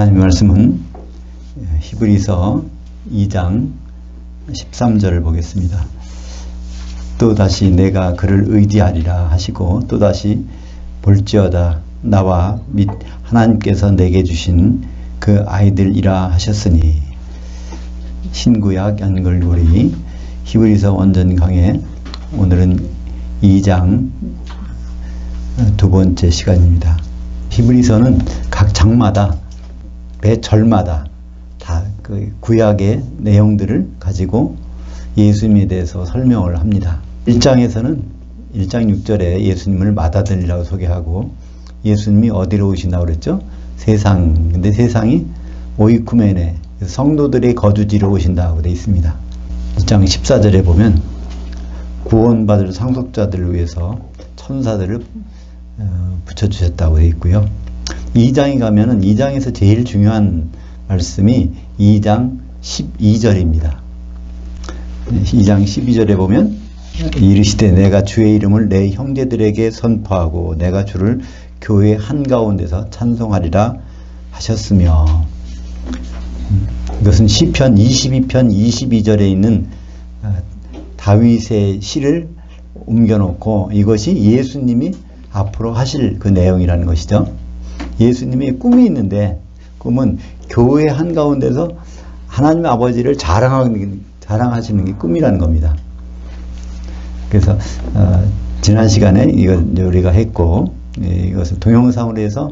하나님의 말씀은 히브리서 2장 13절을 보겠습니다. 또다시 내가 그를 의지하리라 하시고 또다시 볼지어다 나와 및 하나님께서 내게 주신 그 아이들이라 하셨으니. 신구약 연결고리 히브리서 원전 강해, 오늘은 2장 두 번째 시간입니다. 히브리서는 각 장마다 매 절마다 다 그 구약의 내용들을 가지고 예수님에 대해서 설명을 합니다. 1장에서는 1장 6절에 예수님을 맏아들이라고 소개하고, 예수님이 어디로 오시나고 그랬죠? 세상. 근데 세상이 오이쿠메네, 성도들의 거주지로 오신다고 되어 있습니다. 1장 14절에 보면 구원받을 상속자들을 위해서 천사들을 붙여주셨다고 되어 있고요. 2장에 가면은 2장에서 제일 중요한 말씀이 2장 12절입니다. 2장 12절에 보면 이르시되 내가 주의 이름을 내 형제들에게 선포하고 내가 주를 교회 한가운데서 찬송하리라 하셨으며, 이것은 시편 22편 22절에 있는 다윗의 시를 옮겨놓고 이것이 예수님이 앞으로 하실 그 내용이라는 것이죠. 예수님의 꿈이 있는데, 꿈은 교회 한가운데서 하나님 아버지를 자랑하시는 게 꿈이라는 겁니다. 그래서 지난 시간에 이거 우리가 했고, 이것을 동영상으로 해서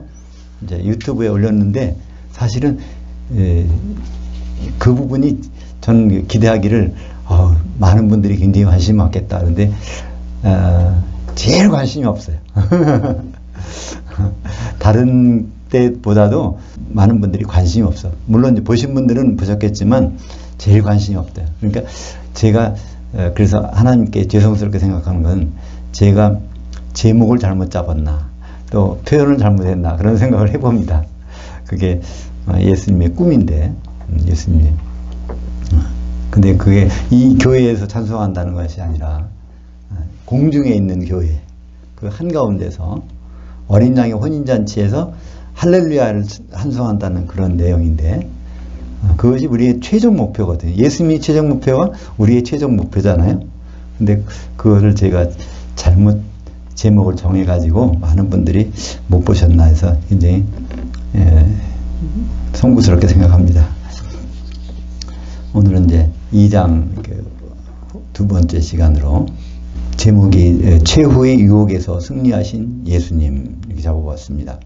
이제 유튜브에 올렸는데, 사실은 그 부분이 저는 기대하기를 많은 분들이 굉장히 관심이 많겠다. 그런데 제일 관심이 없어요. 다른 때보다도 많은 분들이 관심이 없어. 물론 이제 보신 분들은 보셨겠지만 제일 관심이 없대요. 그러니까 제가 그래서 하나님께 죄송스럽게 생각하는 건, 제가 제목을 잘못 잡았나, 또 표현을 잘못했나, 그런 생각을 해봅니다. 그게 예수님의 꿈인데, 예수님. 근데 그게 이 교회에서 찬송한다는 것이 아니라 공중에 있는 교회, 그 한가운데서 어린 양의 혼인잔치에서 할렐루야를 찬송한다는 그런 내용인데, 그것이 우리의 최종 목표거든요. 예수님이 최종 목표가 우리의 최종 목표잖아요. 근데 그거를 제가 잘못 제목을 정해가지고 많은 분들이 못 보셨나 해서 굉장히 송구스럽게 생각합니다. 오늘은 이제 2장 두 번째 시간으로 제목이 최후의 유혹에서 승리하신 예수님, 이렇게 잡아봤습니다.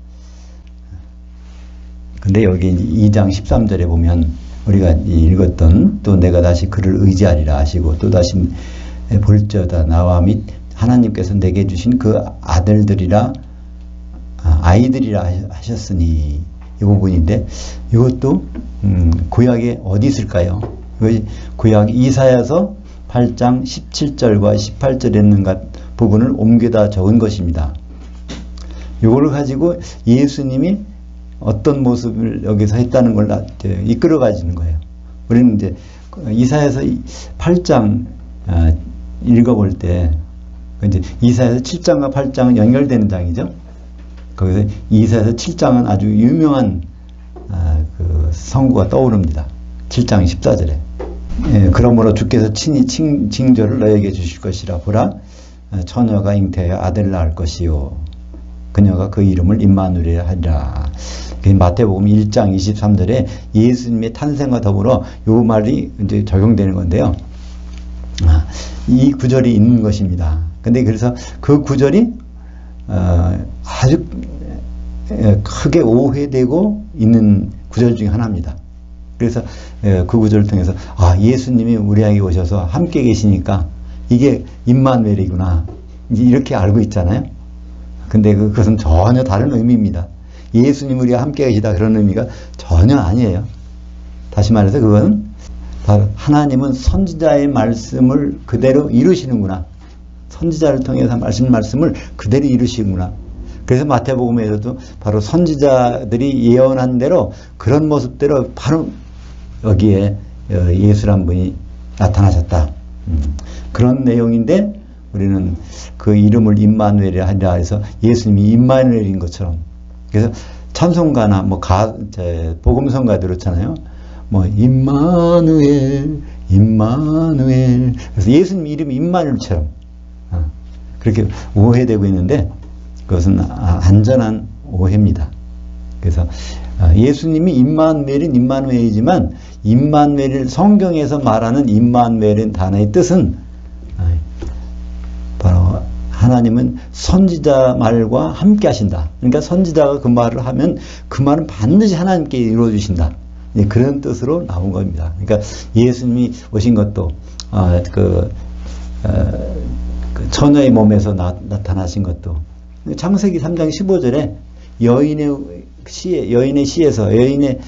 근데 여기 2장 13절에 보면 우리가 읽었던 또 내가 다시 그를 의지하리라 하시고 또 다시 볼지어다 나와 및 하나님께서 내게 주신 그 아이들이라 하셨으니, 이 부분인데, 이것도 구약에 어디 있을까요? 구약 이사야서 8장 17절과 18절에 있는 부분을 옮겨다 적은 것입니다. 이걸 가지고 예수님이 어떤 모습을 여기서 했다는 걸 이끌어 가지는 거예요. 우리는 이제 이사야서 8장 읽어볼 때, 이제 이사야서 7장과 8장은 연결되는 장이죠. 거기서 이사야서 7장은 아주 유명한 그 성구가 떠오릅니다. 7장 14절에 그러므로 주께서 친히 징조를 너에게 주실 것이라. 보라, 처녀가 잉태하여 아들을 낳을 것이요 그녀가 그 이름을 임마누엘이라 하리라. 마태복음 1장 23절에 예수님의 탄생과 더불어 이 말이 이제 적용되는 건데요. 이 구절이 있는 것입니다. 근데 그래서 그 구절이 아주 크게 오해되고 있는 구절 중에 하나입니다. 그래서 그 구절을 통해서 예수님이 우리에게 오셔서 함께 계시니까 이게 임마누엘이구나, 이렇게 알고 있잖아요. 근데 그것은 전혀 다른 의미입니다. 예수님 우리와 함께 계시다, 그런 의미가 전혀 아니에요. 다시 말해서 그건 바로 하나님은 선지자의 말씀을 그대로 이루시는구나, 선지자를 통해서 말씀을 그대로 이루시는구나. 그래서 마태복음에서도 바로 선지자들이 예언한 대로 그런 모습대로 바로 여기에 예수란 분이 나타나셨다. 그런 내용인데, 우리는 그 이름을 임마누엘이라 하리라 해서 예수님이 임마누엘인 것처럼, 그래서 찬송가나 뭐 복음성가 들었잖아요. 뭐 임마누엘, 임마누엘. 그래서 예수님 이름이 임마누엘처럼 그렇게 오해되고 있는데 그것은 안전한 오해입니다. 그래서 예수님이 임마누엘은 임마누엘이지만 임마누엘 성경에서 말하는 임마누엘인 단어의 뜻은 바로 하나님은 선지자 말과 함께 하신다. 그러니까 선지자가 그 말을 하면 그 말은 반드시 하나님께 이루어 주신다. 그런 뜻으로 나온 겁니다. 그러니까 예수님이 오신 것도 그 처녀의 몸에서 나타나신 것도 창세기 3장 15절에 여인의 시에서 여인의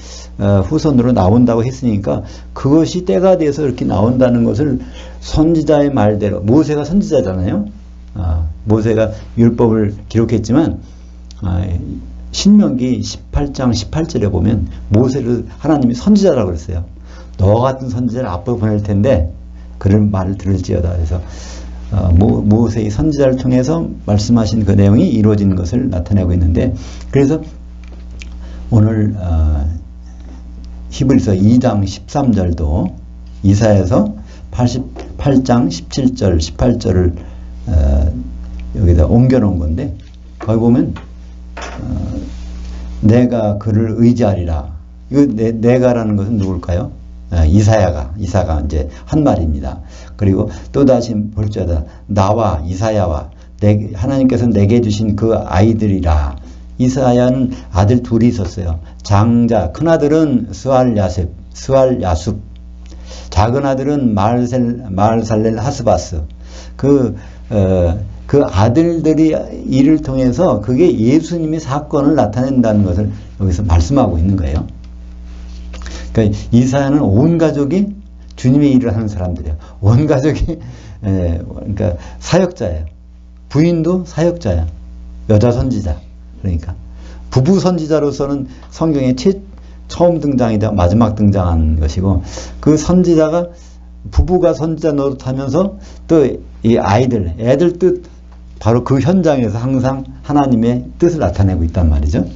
후손으로 나온다고 했으니까 그것이 때가 돼서 이렇게 나온다는 것을 선지자의 말대로, 모세가 선지자잖아요. 모세가 율법을 기록했지만 신명기 18장 18절에 보면 모세를 하나님이 선지자라고 그랬어요. 너 같은 선지자를 앞으로 보낼 텐데 그런 말을 들을지어다. 그래서 모세의 선지자를 통해서 말씀하신 그 내용이 이루어진 것을 나타내고 있는데, 그래서 오늘 히브리서 2장 13절도 이사야서 88장 17절 18절을 여기다 옮겨놓은 건데, 거기 보면 내가 그를 의지하리라. 이거 내가라는 것은 누굴까요? 이사가 이제 한 말입니다. 그리고 또다시 볼지어다 나와 이사야와 하나님께서 내게 주신 그 아이들이라. 이사야는 아들 둘이 있었어요. 장자, 큰아들은 스알야숲, 작은 아들은 마알살렐 하스바스. 그 아들들이 이를 통해서 그게 예수님의 사건을 나타낸다는 것을 여기서 말씀하고 있는 거예요. 그러니까 이사야는 온 가족이 주님의 일을 하는 사람들이에요. 온 가족이 그러니까 사역자예요. 부인도 사역자야. 여자 선지자. 그러니까 부부 선지자로서는 성경에 처음 등장이다 마지막 등장한 것이고, 그 선지자가 부부가 선지자 노릇하면서 또 이 애들 뜻, 바로 그 현장에서 항상 하나님의 뜻을 나타내고 있단 말이죠.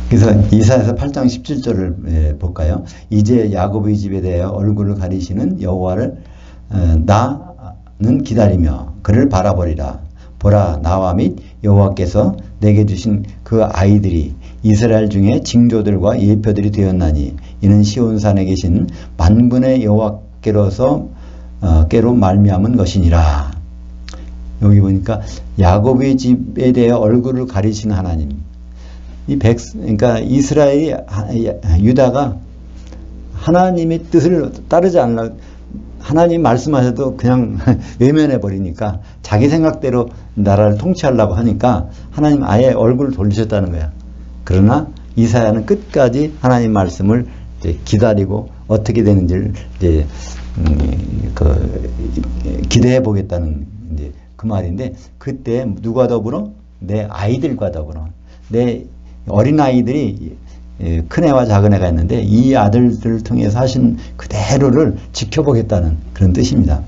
그래서 이사야서 8장 17절을 볼까요? 이제 야곱의 집에 대하여 얼굴을 가리시는 여호와를 나는 기다리며 그를 바라보리라. 보라, 나와 및 여호와께서 내게 주신 그 아이들이 이스라엘 중에 징조들과 예표들이 되었나니 이는 시온산에 계신 만군의 여호와께로서 깨로 말미암은 것이니라. 여기 보니까 야곱의 집에 대해 얼굴을 가리시는 하나님. 그러니까 이스라엘이, 유다가 하나님의 뜻을 따르지 않으려, 하나님 말씀하셔도 그냥 외면해 버리니까 자기 생각대로 나라를 통치하려고 하니까 하나님 아예 얼굴을 돌리셨다는 거야. 그러나 이사야는 끝까지 하나님 말씀을 이제 기다리고 어떻게 되는지를 이제 기대해 보겠다는 이제 그 말인데, 그때 누가 더불어? 내 아이들과 더불어. 내 어린아이들이 큰애와 작은애가 있는데 이 아들들을 통해서 하신 그대로를 지켜보겠다는 그런 뜻입니다.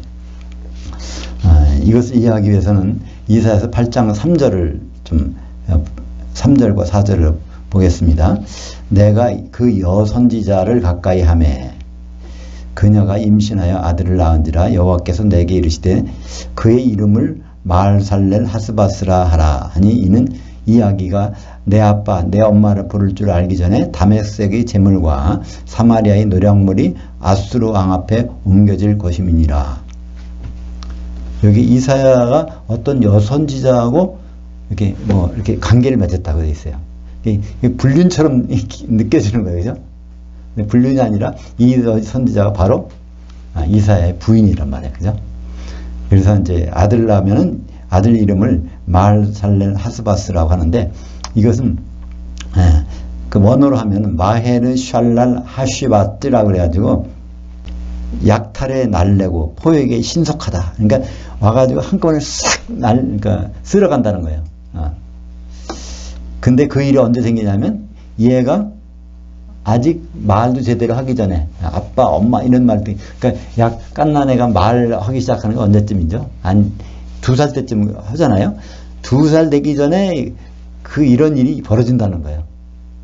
이것을 이해하기 위해서는 이사야서 8장 3절을 3절과 4절을 보겠습니다. 내가 그 여선지자를 가까이 하매 그녀가 임신하여 아들을 낳은지라 여호와께서 내게 이르시되 그의 이름을 마알살렐 하스바스라 하라 하니 이는 이 아기가 내 아빠 내 엄마를 부를 줄 알기 전에 다메섹의 재물과 사마리아의 노략물이 아수르 왕 앞에 옮겨질 것임이니라. 여기 이사야가 어떤 여선지자하고 이렇게 관계를 맺었다고 되어 있어요. 불륜처럼 느껴지는 거예요, 그죠? 근데 불륜이 아니라 이 선지자가 바로 이사야의 부인이란 말이에요, 그죠? 그래서 이제 아들을 낳으면은 아들 이름을 마알살렐 하스바스라고 하는데, 이것은 그 원어로 하면 마헤르 샬랄 하시바트라고 그래가지고 약탈에 날래고 포획에 신속하다. 그러니까 와가지고 한꺼번에 그러니까 쓸어간다는 거예요. 근데 그 일이 언제 생기냐면 얘가 아직 말도 제대로 하기 전에 아빠, 엄마 이런 말도, 그러니까 약 갓난애가 말하기 시작하는 건 언제쯤이죠? 한 2살 때쯤 하잖아요. 2살 되기 전에 이런 일이 벌어진다는 거예요.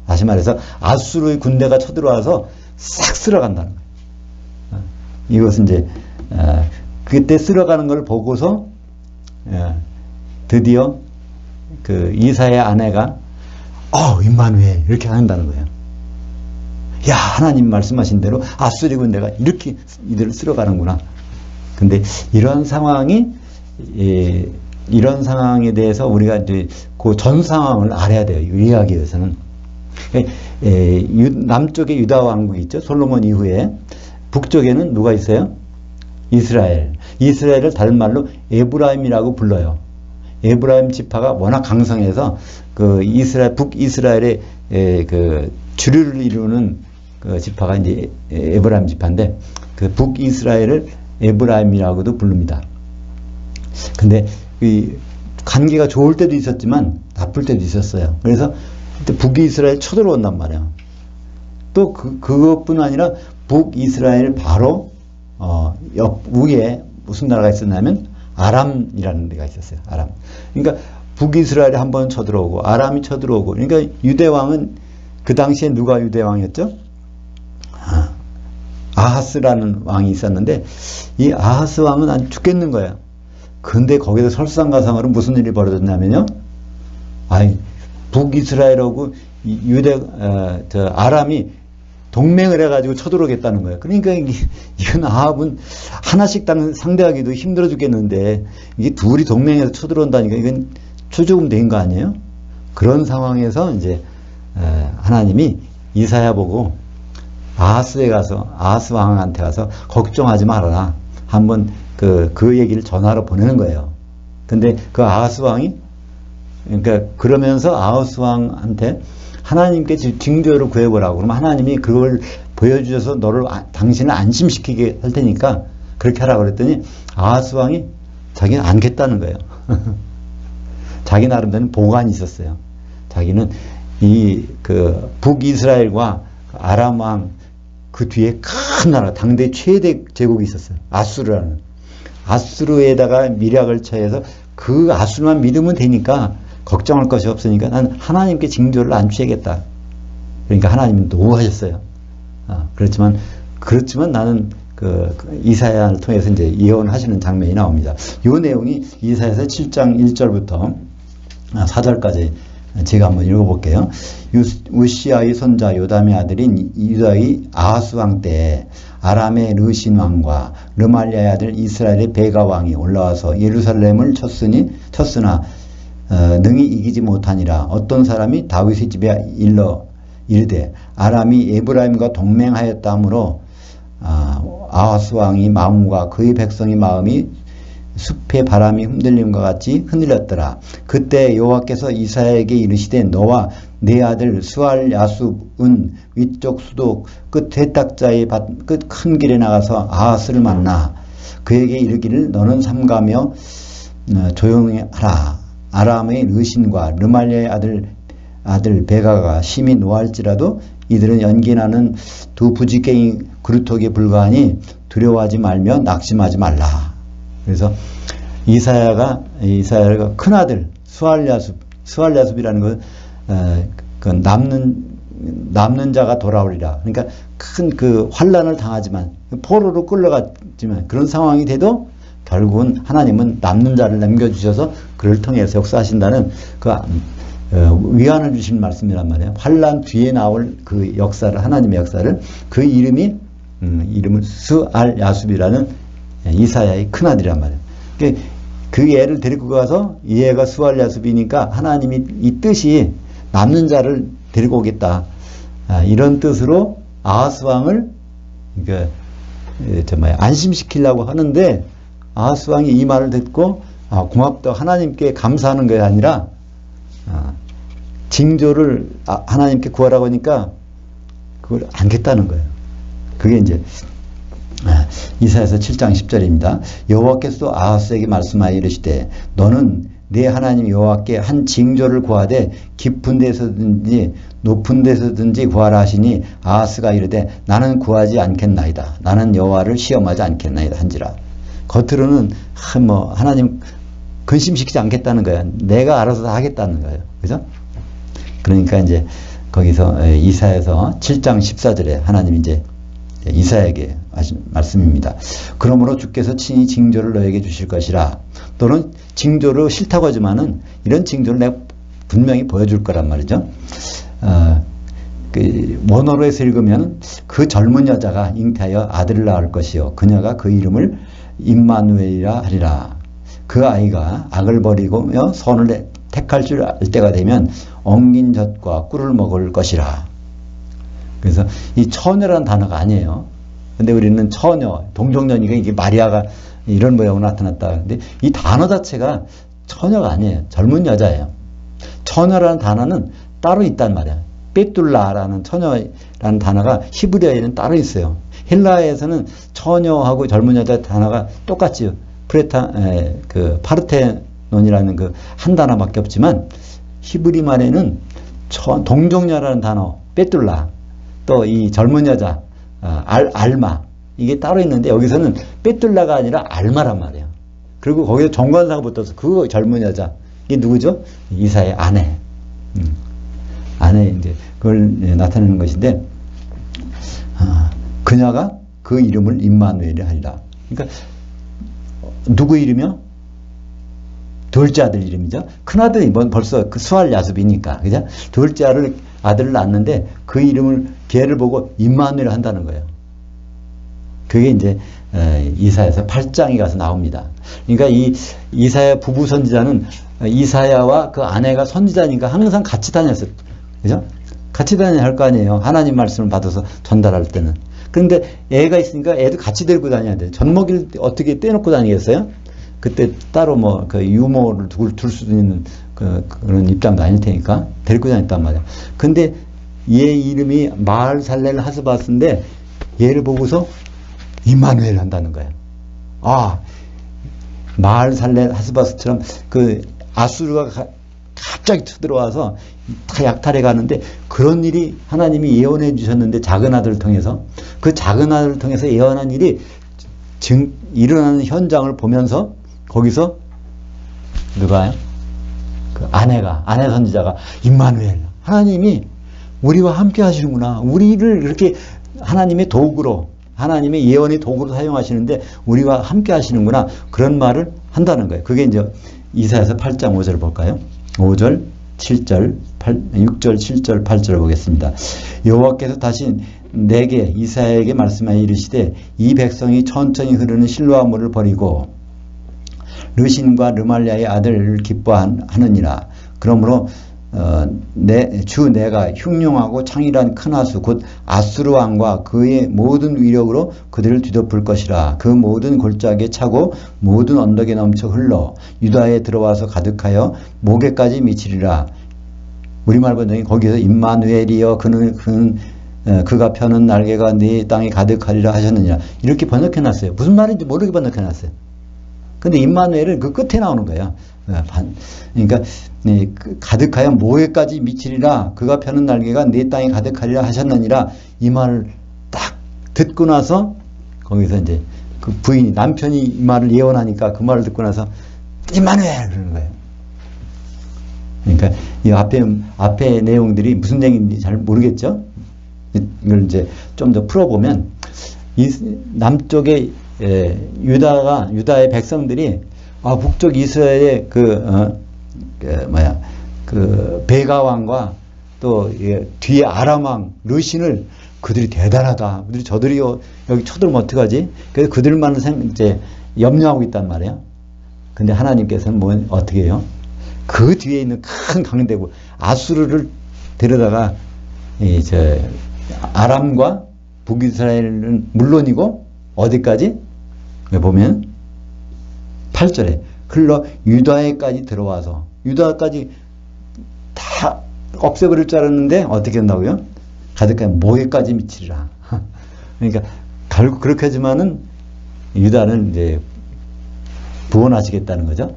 다시 말해서 아수르의 군대가 쳐들어와서 싹 쓸어간다는 거예요. 이것은 이제 그때 쓸어가는 걸 보고서 드디어 그 이사야의 아내가 임마누엘 이렇게 한다는 거예요. 야, 하나님 말씀하신 대로 아수르 군대가 이렇게 이들을 쓸어가는구나. 근데 이런 상황에 대해서 우리가 이제 그 전 상황을 알아야 돼요. 이해하기 위해서는. 남쪽에 유다 왕국이 있죠. 솔로몬 이후에. 북쪽에는 누가 있어요? 이스라엘. 이스라엘을 다른 말로 에브라임이라고 불러요. 에브라임 지파가 워낙 강성해서 그 북이스라엘의 그 주류를 이루는 그 지파가 이제 에브라임 지파인데, 그 북이스라엘을 에브라임이라고도 부릅니다. 근데 이 관계가 좋을 때도 있었지만 나쁠 때도 있었어요. 그래서 북이스라엘 쳐들어온단 말이에요. 또 그것뿐 아니라 북이스라엘 바로 옆 위에 무슨 나라가 있었냐면 아람이라는 데가 있었어요. 아람. 그러니까 북이스라엘이 한번 쳐들어오고 아람이 쳐들어오고, 그러니까 유대왕은 그 당시에 누가 유대왕이었죠? 아하스라는 왕이 있었는데, 이 아하스 왕은 안 죽겠는 거예요. 근데 거기서 설상가상으로 무슨 일이 벌어졌냐면요, 북이스라엘하고 아람이 동맹을 해가지고 쳐들어오겠다는 거예요. 그러니까 이건 아합은 하나씩 상대하기도 힘들어 죽겠는데, 이게 둘이 동맹해서 쳐들어온다니까 이건 초조금 된 거 아니에요? 그런 상황에서 이제 하나님이 이사야 보고 아하스 왕한테 가서 걱정하지 말아라. 한번 그 얘기를 전화로 보내는 거예요. 근데 그 아하스 왕이, 그러니까 그러면서 아하스 왕한테 하나님께 징조를 구해보라고. 그러면 하나님이 그걸 보여주셔서 당신을 안심시키게 할 테니까 그렇게 하라고 그랬더니 아하스 왕이 자기는 안겠다는 거예요. 자기 나름대로 보관이 있었어요. 자기는 북이스라엘과 아람 왕 그 뒤에 큰 나라, 당대 최대 제국이 있었어요. 아수르라는. 아수르에다가 미략을 처해서 그 아수르만 믿으면 되니까 걱정할 것이 없으니까 난 하나님께 징조를 안 취하겠다. 그러니까 하나님은 노하셨어요. 그렇지만 나는 이사야를 통해서 이제 예언하시는 장면이 나옵니다. 이 내용이 이사야서 7장 1절부터 4절까지 제가 한번 읽어볼게요. 우시아의 손자 요담의 아들인 유다의 아하스 왕 때 아람의 르신 왕과 르말리아의 아들 이스라엘의 베가 왕이 올라와서 예루살렘을 쳤으나 능히 이기지 못하니라. 어떤 사람이 다윗의 집에 이르되 아람이 에브라임과 동맹하였다므로 아하스 왕이 마음과 그의 백성의 마음이 숲의 바람이 흔들림과 같이 흔들렸더라. 그때 여호와께서 이사야에게 이르시되 너와 네 아들 스알 야숲은 위쪽 수도 끝 회딱자의 끝 큰 길에 나가서 아하스를 만나 그에게 이르기를 너는 삼가며 조용히 하라. 아람의 르신과 르말리아의 아들 베가가 심히 노할지라도 이들은 연기나는 두 부지깽이 그루터기에 불과하니 두려워하지 말며 낙심하지 말라. 그래서 이사야가 큰아들 스알야숲이라는 건 남는 자가 돌아오리라. 그러니까 큰 환란을 당하지만 포로로 끌려갔지만 그런 상황이 돼도 결국은 하나님은 남는 자를 남겨주셔서 그를 통해서 역사하신다는 위안을 주신 말씀이란 말이에요. 환란 뒤에 나올 그 역사를, 하나님의 역사를, 그 이름은 스알야숲이라는 이사야의 큰아들이란 말이에요. 그 애를 데리고 가서 이 애가 스알야숲이니까 하나님이 이 뜻이 남는 자를 데리고 오겠다. 이런 뜻으로 아하스 왕을 안심시키려고 하는데 아하스 왕이 이 말을 듣고 고맙다 하나님께 감사하는 게 아니라 징조를 하나님께 구하라고 하니까 그걸 안겠다는 거예요. 그게 이제 이사야서 7장 10절입니다. 여호와께서 아하스에게 말씀하여 이르시되 너는 네 하나님 여호와께 한 징조를 구하되 깊은 데서든지 높은 데서든지 구하라 하시니 아하스가 이르되 나는 구하지 않겠나이다. 나는 여호와를 시험하지 않겠나이다 한지라. 겉으로는 하나님 근심시키지 않겠다는 거야. 내가 알아서 다 하겠다는 거예요. 그죠? 그러니까 이제 거기서 이사야서 7장 14절에 하나님이 이제 이사야에게 하신 말씀입니다. 그러므로 주께서 친히 징조를 너에게 주실 것이라. 또는 징조를 싫다고 하지만은 이런 징조를 내가 분명히 보여줄 거란 말이죠. 그 원어로 해서 읽으면 그 젊은 여자가 잉태하여 아들을 낳을 것이요 그녀가 그 이름을 임마누엘이라 하리라. 그 아이가 악을 버리고 선을 택할 줄 알 때가 되면 엉긴 젖과 꿀을 먹을 것이라. 그래서 이 처녀라는 단어가 아니에요. 근데 우리는 처녀, 동정녀니까 이게 마리아가 이런 모양으로 나타났다. 근데 이 단어 자체가 처녀가 아니에요. 젊은 여자예요. 처녀라는 단어는 따로 있단 말이야. 베툴라라는 처녀라는 단어가 히브리어에는 따로 있어요. 헬라어에서는 처녀하고 젊은 여자 단어가 똑같지요. 파르테논이라는 그 한 단어밖에 없지만 히브리 말에는 동정녀라는 단어, 베툴라, 또 이 젊은 여자, 알마 이게 따로 있는데 여기서는 베툴라가 아니라 알마란 말이에요. 그리고 거기서 정관사가 붙어서 그 젊은 여자 이게 누구죠? 이사의 아내. 아내 이제 그걸 나타내는 것인데 그녀가 그 이름을 임마누엘이 하리라. 그러니까 누구 이름이요? 둘째 아들 이름이죠. 큰 아들이 벌써 그 수할 야습이니까 그죠? 둘째 아들을 낳았는데 그 이름을 걔를 보고 임마누엘 한다는 거예요. 그게 이제 이사야서 8장에 가서 나옵니다. 그러니까 이 이사야 부부 선지자는 이사야와 그 아내가 선지자니까 항상 같이 다녔어요. 그죠? 같이 다녀야 할 거 아니에요. 하나님 말씀을 받아서 전달할 때는. 그런데 애가 있으니까 애도 같이 데리고 다녀야 돼요. 젖먹이를 어떻게 떼놓고 다니겠어요? 그때 따로 뭐 그 유모를 둘 수도 있는 그런 입장도 아닐 테니까 데리고 다녔단 말이에요. 근데 얘 이름이 마을살렐 하스바스인데 얘를 보고서 임마누엘 한다는 거예요. 아, 마을살렐 하스바스처럼 그 아수르가 갑자기 쳐들어와서 다 약탈해 가는데 그런 일이 하나님이 예언해 주셨는데 작은 아들을 통해서 그 작은 아들을 통해서 예언한 일이 일어나는 현장을 보면서 거기서 누가요? 그 아내 선지자가 임마누엘 하나님이 우리와 함께 하시는구나. 우리를 이렇게 하나님의 도구로 하나님의 예언의 도구로 사용하시는데 우리와 함께 하시는구나. 그런 말을 한다는 거예요. 그게 이제 이사야서 8장 5절을 볼까요? 5절, 7절, 6절, 7절, 8절을 보겠습니다. 여호와께서 다시 내게 이사야에게 말씀하여 이르시되 이 백성이 천천히 흐르는 실로암 물을 버리고 르신과 르말리아의 아들을 기뻐하느니라. 그러므로 내가 흉룡하고 창이란 큰 하수 곧 아수르 왕과 그의 모든 위력으로 그들을 뒤덮을 것이라. 그 모든 골짜기에 차고 모든 언덕에 넘쳐 흘러 유다에 들어와서 가득하여 목에까지 미치리라. 우리말 번역이 거기서 임마누엘이여 그가 펴는 날개가 네 땅에 가득하리라 하셨느니라. 이렇게 번역해놨어요. 무슨 말인지 모르게 번역해놨어요. 근데 임마누엘은 그 끝에 나오는 거야. 그러니까 가득하여 모에까지 미치리라. 그가 펴는 날개가 네 땅에 가득하리라 하셨느니라. 이 말을 딱 듣고 나서 거기서 이제 그 부인이 남편이 이 말을 예언하니까 그 말을 듣고 나서 임마누엘 그러는 거예요. 그러니까 이 앞에 내용들이 무슨 얘기인지 잘 모르겠죠. 이걸 이제 좀 더 풀어보면 이 남쪽에 유다의 백성들이 북쪽 이스라엘의 베가 왕과 또 뒤에 아람 왕 르신을 그들이 대단하다. 저들이 여기 쳐들면 어떡하지? 그래서 그들만 이제 염려하고 있단 말이에요. 근데 하나님께서는 어떻게 해요? 그 뒤에 있는 큰 강대국 아수르를 데려다가 아람과 북이스라엘은 물론이고 어디까지? 보면 8절에 흘러 유다에까지 들어와서 유다까지 다 없애버릴 줄 알았는데 어떻게 한다고요? 가득하여 모에까지 미치리라. 그러니까 결국 그렇게 하지만은 유다는 이제 구원하시겠다는 거죠.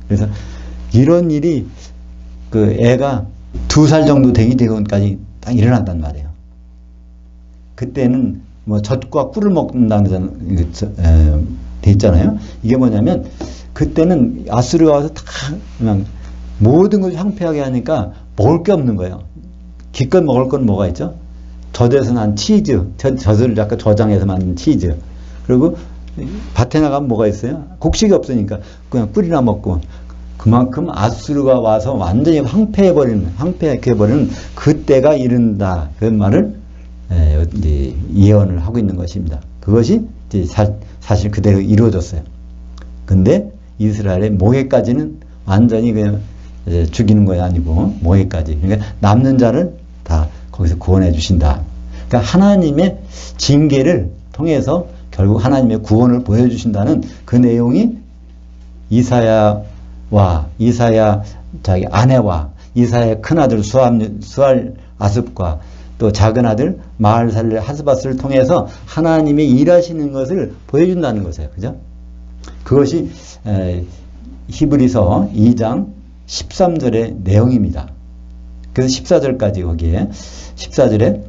그래서 이런 일이 그 애가 2살 정도 되기 되기까지 딱 일어난단 말이에요. 그때는 뭐 젖과 꿀을 먹는다는 돼 있잖아요. 이게 뭐냐면 그때는 아수르가 와서 다 그냥 모든 걸 황폐하게 하니까 먹을 게 없는 거예요. 기껏 먹을 건 뭐가 있죠? 젖에서 난 치즈, 젖을 약간 저장해서 만든 치즈. 그리고 밭에 나가면 뭐가 있어요? 곡식이 없으니까 그냥 꿀이나 먹고, 그만큼 아수르가 와서 완전히 황폐해버리는 그때가 이른다. 그런 말을 이제 예언을 하고 있는 것입니다. 그것이 이제 사실 그대로 이루어졌어요. 근데 이스라엘의 모해까지는 완전히 그냥 죽이는 거 아니고 모해까지. 그러니까 남는 자를 다 거기서 구원해 주신다. 그러니까 하나님의 징계를 통해서 결국 하나님의 구원을 보여주신다는 그 내용이 이사야 자기 아내와 이사야의 큰아들 수알 아습과 또 작은 아들 마을살레 하스바스를 통해서 하나님이 일하시는 것을 보여준다는 것이에요. 그죠? 그것이 히브리서 2장 13절의 내용입니다. 그래서 14절까지 거기에 14절에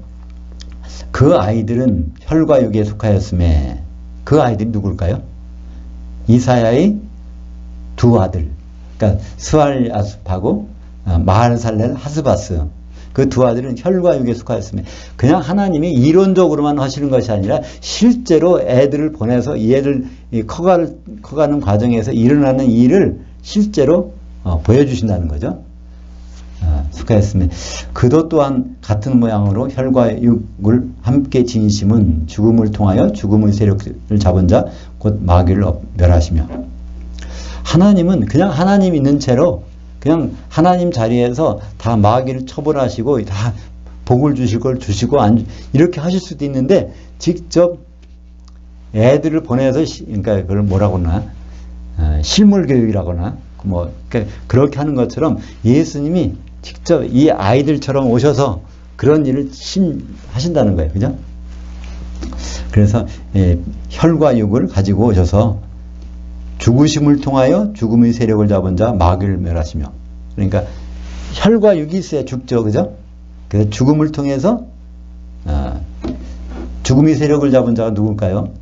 그 아이들은 혈과 육에 속하였음에, 그 아이들이 누굴까요? 이사야의 두 아들, 그러니까 스알 아습하고 마할살렐 하스바스, 그 두 아들은 혈과 육에 속하였음에, 그냥 하나님이 이론적으로만 하시는 것이 아니라 실제로 애들을 보내서 이 애들 커가는 과정에서 일어나는 일을 실제로 보여주신다는 거죠. 속하였으면 그도 또한 같은 모양으로 혈과 육을 함께 지니심은 죽음을 통하여 죽음의 세력을 잡은 자 곧 마귀를 멸하시며, 하나님은 그냥 하나님 있는 채로 그냥 하나님 자리에서 다 마귀를 처벌하시고 다 복을 주실 걸 주시고 이렇게 하실 수도 있는데, 직접 애들을 보내서 그러니까 그걸 뭐라고 하나 실물 교육이라거나 뭐 그렇게 하는 것처럼 예수님이 직접 이 아이들처럼 오셔서 그런 일을 하신다는 거예요. 그죠? 그래서 혈과 육을 가지고 오셔서 죽으심을 통하여 죽음의 세력을 잡은 자 마귀를 멸하시며, 그러니까 혈과 육이 있어야 죽죠. 그죠? 그래서 죽음을 통해서 죽음의 세력을 잡은 자가 누굴까요?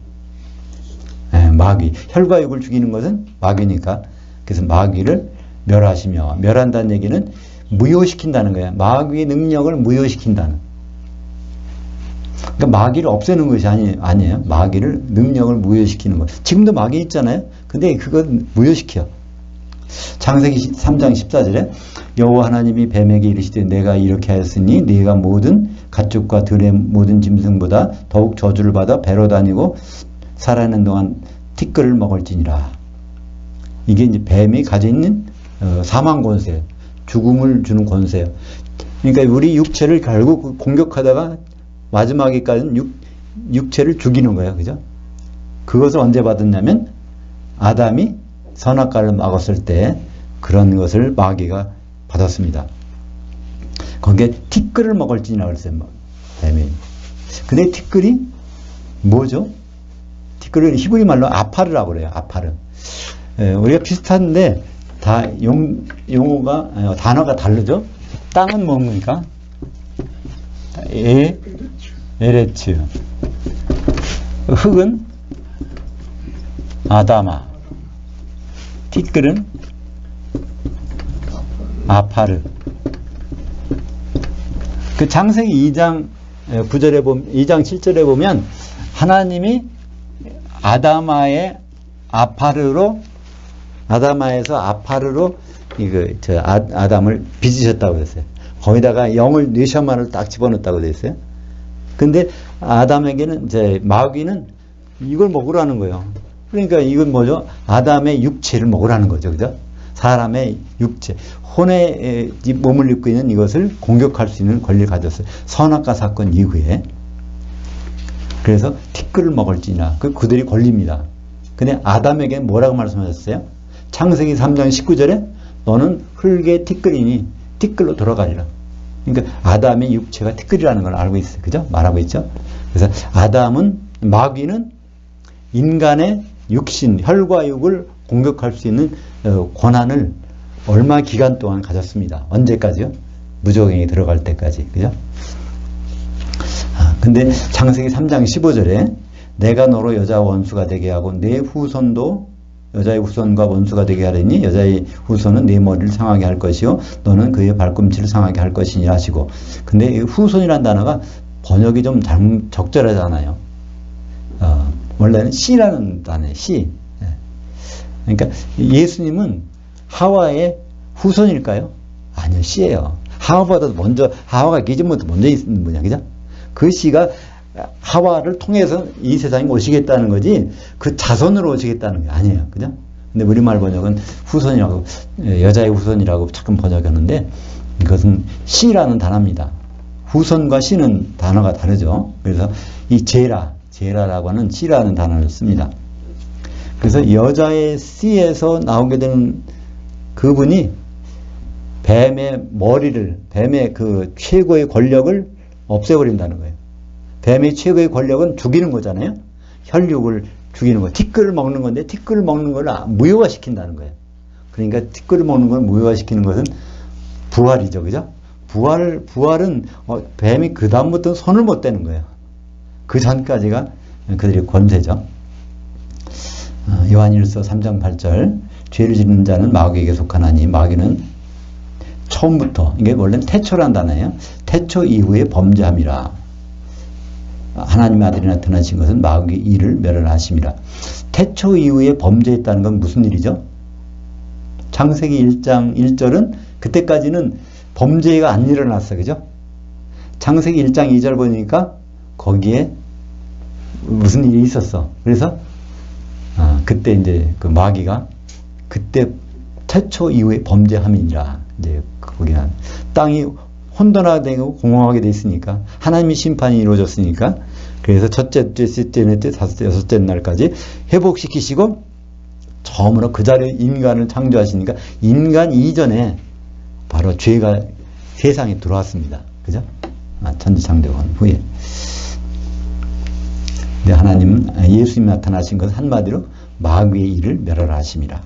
마귀. 혈과 육을 죽이는 것은 마귀니까. 그래서 마귀를 멸하시며, 멸한다는 얘기는 무효시킨다는 거예요. 마귀의 능력을 무효시킨다는. 그러니까 마귀를 없애는 것이 아니에요. 마귀를 능력을 무효시키는 것. 지금도 마귀 있잖아요. 근데 그건 무효시켜. 창세기 3장 14절에 여호와 하나님이 뱀에게 이르시되 내가 이렇게 하였으니 네가 모든 가축과 들의 모든 짐승보다 더욱 저주를 받아 배로 다니고 살아있는 동안 티끌을 먹을지니라. 이게 이제 뱀이 가지고 있는 사망 권세, 죽음을 주는 권세예요. 그러니까 우리 육체를 결국 공격하다가 마지막에까지는 육체를 죽이는 거예요. 그죠? 그것을 언제 받았냐면 아담이 선악과를 먹었을 때 그런 것을 마귀가 받았습니다. 거기에 티끌을 먹을지니라 그랬어요. 뱀이. 근데 티끌이 뭐죠? 티끌은 히브리 말로 아파르라고 그래요. 아파르. 우리가 비슷한데 다 용어가 단어가 다르죠. 땅은 뭡니까? 에레츠. 흙은 아다마. 티끌은 아파르. 그 창세기 2장 9절에 보면 2장 7절에 보면 하나님이 아다마의 아파르로 아다마에서 아파르로 아담을 빚으셨다고 그랬어요. 거기다가 영을 뇌샤마를 딱 집어넣었다고 되어 있어요. 근데 아담에게는 마귀는 이걸 먹으라는 거예요. 그러니까 이건 뭐죠? 아담의 육체를 먹으라는 거죠. 그죠? 사람의 육체, 혼의 몸을 입고 있는 이것을 공격할 수 있는 권리를 가졌어요. 선악과 사건 이후에. 그래서 티끌을 먹을지나 그들이 권리입니다. 근데 아담에게는 뭐라고 말씀하셨어요? 창세기 3장 19절에 너는 흙의 티끌이니 티끌로 돌아가리라. 그러니까 아담의 육체가 티끌이라는 걸 알고 있어요. 그죠? 말하고 있죠. 그래서 마귀는 인간의 육신, 혈과 육을 공격할 수 있는 권한을 얼마 기간 동안 가졌습니다. 언제까지요? 무저갱이 들어갈 때까지. 그죠? 근데 창세기 3장 15절에 내가 너로 여자 원수가 되게 하고 내 후손도 여자의 후손과 원수가 되게 하려니 여자의 후손은 네 머리를 상하게 할 것이요 너는 그의 발꿈치를 상하게 할 것이니 하시고. 근데 이 후손이라는 단어가 번역이 좀 적절하잖아요. 원래는 씨라는 단어예요. 씨. 그러니까 예수님은 하와의 후손일까요? 아니요, 씨예요. 하와보다 먼저, 하와가 기존부터 먼저 있는 분이야, 그죠? 그 씨가 하와를 통해서 이 세상에 오시겠다는 거지, 그 자손으로 오시겠다는 게 아니에요, 그죠? 근데 우리말 번역은 후손이라고, 여자의 후손이라고 조금 번역하는데, 이것은 씨라는 단어입니다. 후손과 씨는 단어가 다르죠. 그래서 이 제라라고 하는 씨라는 단어를 씁니다. 그래서 여자의 씨에서 나오게 되는 그분이 뱀의 머리를, 뱀의 그 최고의 권력을 없애버린다는 거예요. 뱀의 최고의 권력은 죽이는 거잖아요. 혈육을 죽이는 거. 티끌을 먹는 건데 티끌을 먹는 걸 무효화시킨다는 거예요. 그러니까 티끌을 먹는 걸 무효화시키는 것은 부활이죠. 그죠? 부활은 뱀이 그 다음부터는 손을 못 대는 거예요. 그 전까지가 그들의 권세죠. 요한일서 3장 8절 죄를 짓는 자는 마귀에게 속하나니 마귀는 처음부터, 이게 원래는 태초란 단어예요. 태초 이후에 범죄함이라. 하나님의 아들이 나타나신 것은 마귀의 일을 멸하심이라. 태초 이후에 범죄했다는 건 무슨 일이죠? 창세기 1장 1절은 그때까지는 범죄가 안 일어났어. 그죠? 창세기 1장 2절 보니까 거기에 무슨 일이 있었어. 그래서 그때 이제 그 마귀가 그때 태초 이후에 범죄함이니라. 이제 거기는 땅이 혼돈화되고 공허하게 돼 있으니까 하나님의 심판이 이루어졌으니까 그래서 첫째, 셋째, 넷째, 다섯째, 여섯째 날까지 회복시키시고 처음으로 그 자리에 인간을 창조하시니까 인간 이전에 바로 죄가 세상에 들어왔습니다. 그죠? 천지 창조한 후에. 근데 하나님은 예수님이 나타나신 것은 한마디로 마귀의 일을 멸하라 하심이라.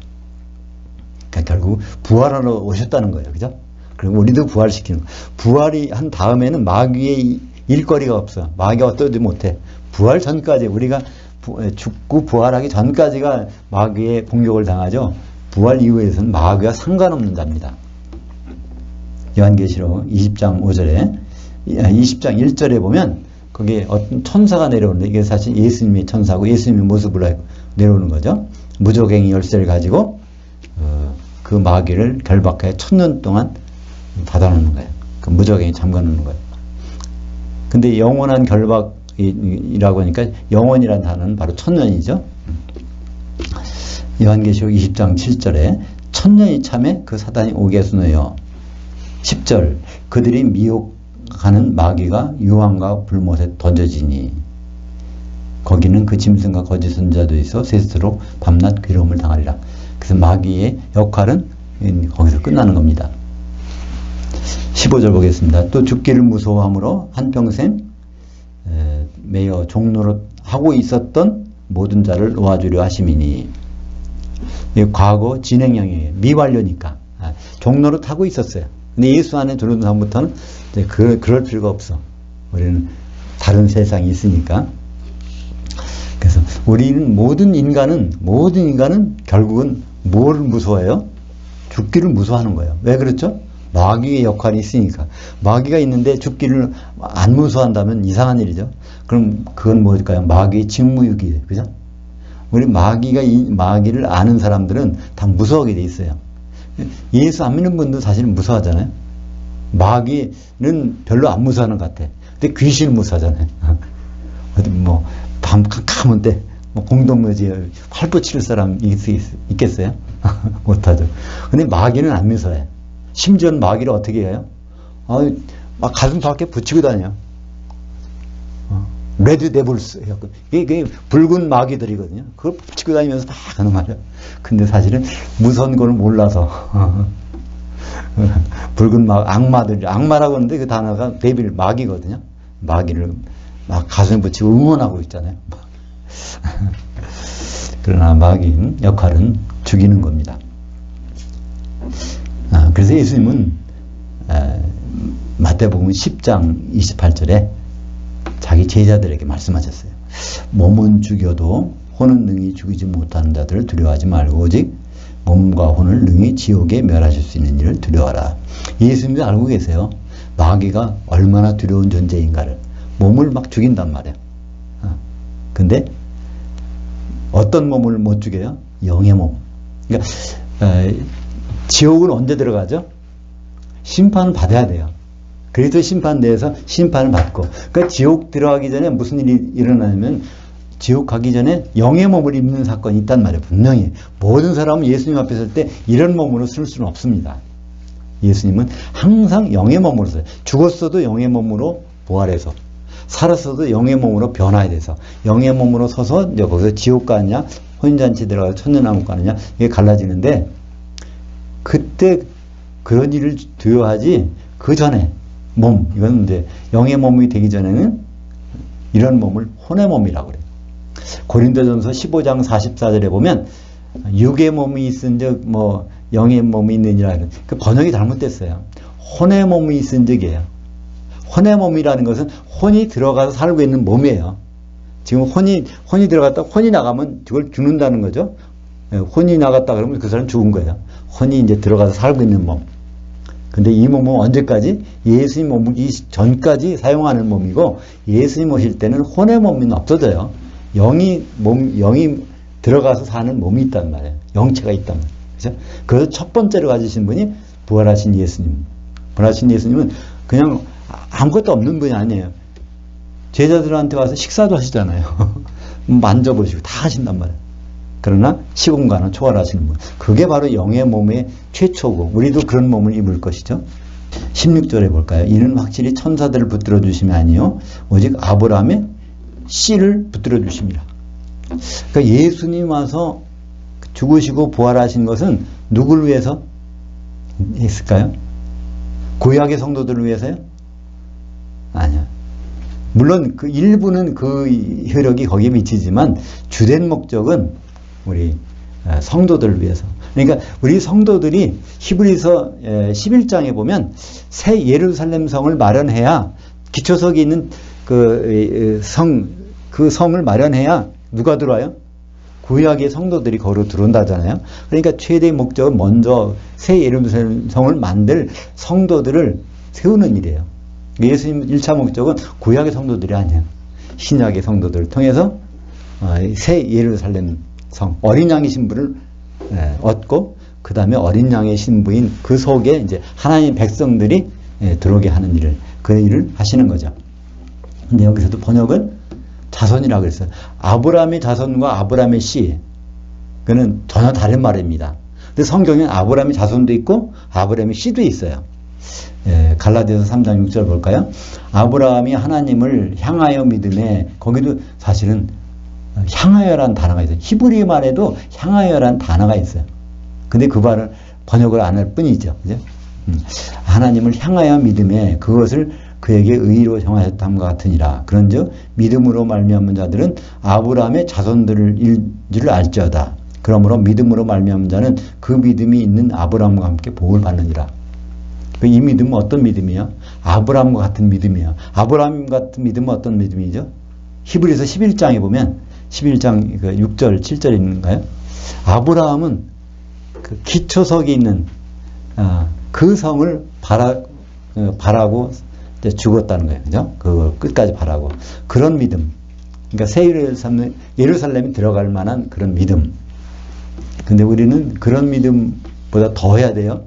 그러니까 결국 부활하러 오셨다는 거예요. 그죠? 그리고 우리도 부활시키는 거예요. 부활이 한 다음에는 마귀의 일거리가 없어. 마귀가 어떠지 못해. 부활 전까지 우리가 죽고 부활하기 전까지가 마귀의 공격을 당하죠. 부활 이후에서는 마귀와 상관없는 자입니다. 요한계시록 20장 5절에 20장 1절에 보면 거기에 어떤 천사가 내려오는데 이게 사실 예수님의 천사고 예수님의 모습으로 내려오는 거죠. 무저갱이 열쇠를 가지고 그 마귀를 결박해 1000년 동안 닫아놓는 거예요. 그 무저갱이 잠가놓는 거예요. 근데 영원한 결박이라고 하니까 영원이라는 단어는 바로 1000년이죠. 요한계시록 20장 7절에 1000년이 참에 그 사단이 오게 하소서요. 10절 그들이 미혹하는 마귀가 유황과 불못에 던져지니 거기는 그 짐승과 거짓 선자도 있어 셋으로 밤낮 괴로움을 당하리라. 그래서 마귀의 역할은 거기서 끝나는 겁니다. 15절 보겠습니다. 또 죽기를 무서워함으로 한평생 매여 종노릇 하고 있었던 모든 자를 놓아주려 하심이니 과거 진행형이에요. 미완료니까 종노릇 하고 있었어요. 근데 예수 안에 들어온 다음부터는 그럴 필요가 없어. 우리는 다른 세상이 있으니까. 그래서 우리는 모든 인간은 결국은 뭘 무서워해요? 죽기를 무서워하는 거예요. 왜 그렇죠? 마귀의 역할이 있으니까. 마귀가 있는데 죽기를 안 무서워한다면 이상한 일이죠. 그럼 그건 뭘까요? 마귀의 직무유기예요. 그죠? 우리 마귀를 아는 사람들은 다 무서워하게 돼 있어요. 예수 안 믿는 분도 사실은 무서워하잖아요. 마귀는 별로 안 무서워하는 것 같아. 근데 귀신을 무서워하잖아요. 어디 밤 캄캄한 때 공동묘지에 활보 치를 사람 있겠어요? 못하죠. 근데 마귀는 안 무서워해. 심지어 마귀를 어떻게 해요? 막 가슴 밖에 붙이고 다녀요. 레드 데블스. 이게 붉은 마귀들이거든요. 그걸 붙이고 다니면서 막 하는 말이에요. 근데 사실은 무서운 걸 몰라서. 붉은 악마라고 하는데 그 단어가 데빌 마귀거든요. 마귀를 막 가슴에 붙이고 응원하고 있잖아요. 그러나 마귀의 역할은 죽이는 겁니다. 그래서 예수님은 마태복음 10장 28절에 자기 제자들에게 말씀하셨어요. 몸은 죽여도 혼은 능히 죽이지 못하는 자들을 두려워하지 말고 오직 몸과 혼을 능히 지옥에 멸하실 수 있는 일을 두려워하라. 예수님도 알고 계세요. 마귀가 얼마나 두려운 존재인가를. 몸을 막 죽인단 말이에요. 근데 어떤 몸을 못 죽여요? 영의 몸. 그러니까 지옥은 언제 들어가죠? 심판을 받아야 돼요. 그래서 심판대에서 심판을 받고. 그러니까 지옥 들어가기 전에 무슨 일이 일어나냐면 지옥 가기 전에 영의 몸을 입는 사건이 있단 말이에요. 분명히. 모든 사람은 예수님 앞에 설 때 이런 몸으로 쓸 수는 없습니다. 예수님은 항상 영의 몸으로 써요. 죽었어도 영의 몸으로 부활해서, 살았어도 영의 몸으로 변화돼서, 영의 몸으로 서서 이제 거기서 지옥 가느냐, 혼인잔치 들어가서 천년왕국 가느냐, 이게 갈라지는데, 그때 그런 일을 두려워하지, 그 전에 몸, 이건 이제 영의 몸이 되기 전에는 이런 몸을 혼의 몸이라고 그래요. 고린도전서 15장 44절에 보면 육의 몸이 있은즉 뭐 영의 몸이 있느니라. 그 번역이 잘못됐어요. 혼의 몸이 있은즉이에요. 혼의 몸이라는 것은 혼이 들어가서 살고 있는 몸이에요. 지금 혼이 들어갔다 혼이 나가면 그걸 죽는다는 거죠. 혼이 나갔다 그러면 그 사람 죽은 거예요. 혼이 이제 들어가서 살고 있는 몸. 근데 이 몸은 언제까지? 예수님 오기 전까지 사용하는 몸이고, 예수님 오실 때는 혼의 몸은 없어져요. 영이 들어가서 사는 몸이 있단 말이에요. 영체가 있단 말이에요. 그죠? 그래서 첫 번째로 가지신 분이 부활하신 예수님. 부활하신 예수님은 그냥 아무것도 없는 분이 아니에요. 제자들한테 와서 식사도 하시잖아요. 만져보시고 다 하신단 말이에요. 그러나 시공간을 초월하시는 분. 그게 바로 영의 몸의 최초고, 우리도 그런 몸을 입을 것이죠. 16절에 볼까요? 이는 확실히 천사들을 붙들어 주심이 아니요 오직 아브라함의 씨를 붙들어 주심이라. 그러니까 예수님 와서 죽으시고 부활하신 것은 누구를 위해서 했을까요? 구약의 성도들을 위해서요? 아니요. 물론 그 일부는 그 효력이 거기에 미치지만 주된 목적은 우리 성도들을 위해서. 그러니까 우리 성도들이 히브리서 11장에 보면 새 예루살렘 성을 마련해야, 기초석이 있는 그 성을 마련해야 누가 들어와요? 구약의 성도들이 거기로 들어온다잖아요. 그러니까 최대의 목적은 먼저 새 예루살렘 성을 만들 성도들을 세우는 일이에요. 예수님 1차 목적은 구약의 성도들이 아니에요. 신약의 성도들을 통해서 새 예루살렘 성, 어린 양의 신부를 얻고, 그 다음에 어린 양의 신부인 그 속에 이제 하나님의 백성들이 들어오게 하는 일을, 그 일을 하시는 거죠. 근데 여기서도 번역은 자손이라고 그랬어요. 아브라함의 자손과 아브라함의 씨, 그는 전혀 다른 말입니다. 근데 성경에는 아브라함의 자손도 있고 아브라함의 씨도 있어요. 갈라디아서 3장 6절 볼까요? 아브라함이 하나님을 향하여 믿음에, 거기도 사실은 향하여란 단어가 있어요. 히브리어만 해도 향하여란 단어가 있어요. 근데 그 말을 번역을 안 할 뿐이죠. 그죠? 하나님을 향하여 믿음에 그것을 그에게 의로 정하셨다함과 같으니라. 그런즉 믿음으로 말미암은 자들은 아브라함의 자손들을 줄 알지어다. 그러므로 믿음으로 말미암은 자는 그 믿음이 있는 아브라함과 함께 복을 받느니라. 이 믿음은 어떤 믿음이에요? 아브라함과 같은 믿음이에요. 아브라함 같은 믿음은 어떤 믿음이죠? 히브리서 11장에 보면 11장 6절 7절 있는가요? 아브라함은 그 기초석이 있는 그 성을 바라고 죽었다는 거예요. 그죠? 그걸 끝까지 바라고. 그런 믿음. 그러니까 새 예루살렘이 들어갈 만한 그런 믿음. 근데 우리는 그런 믿음보다 더 해야 돼요.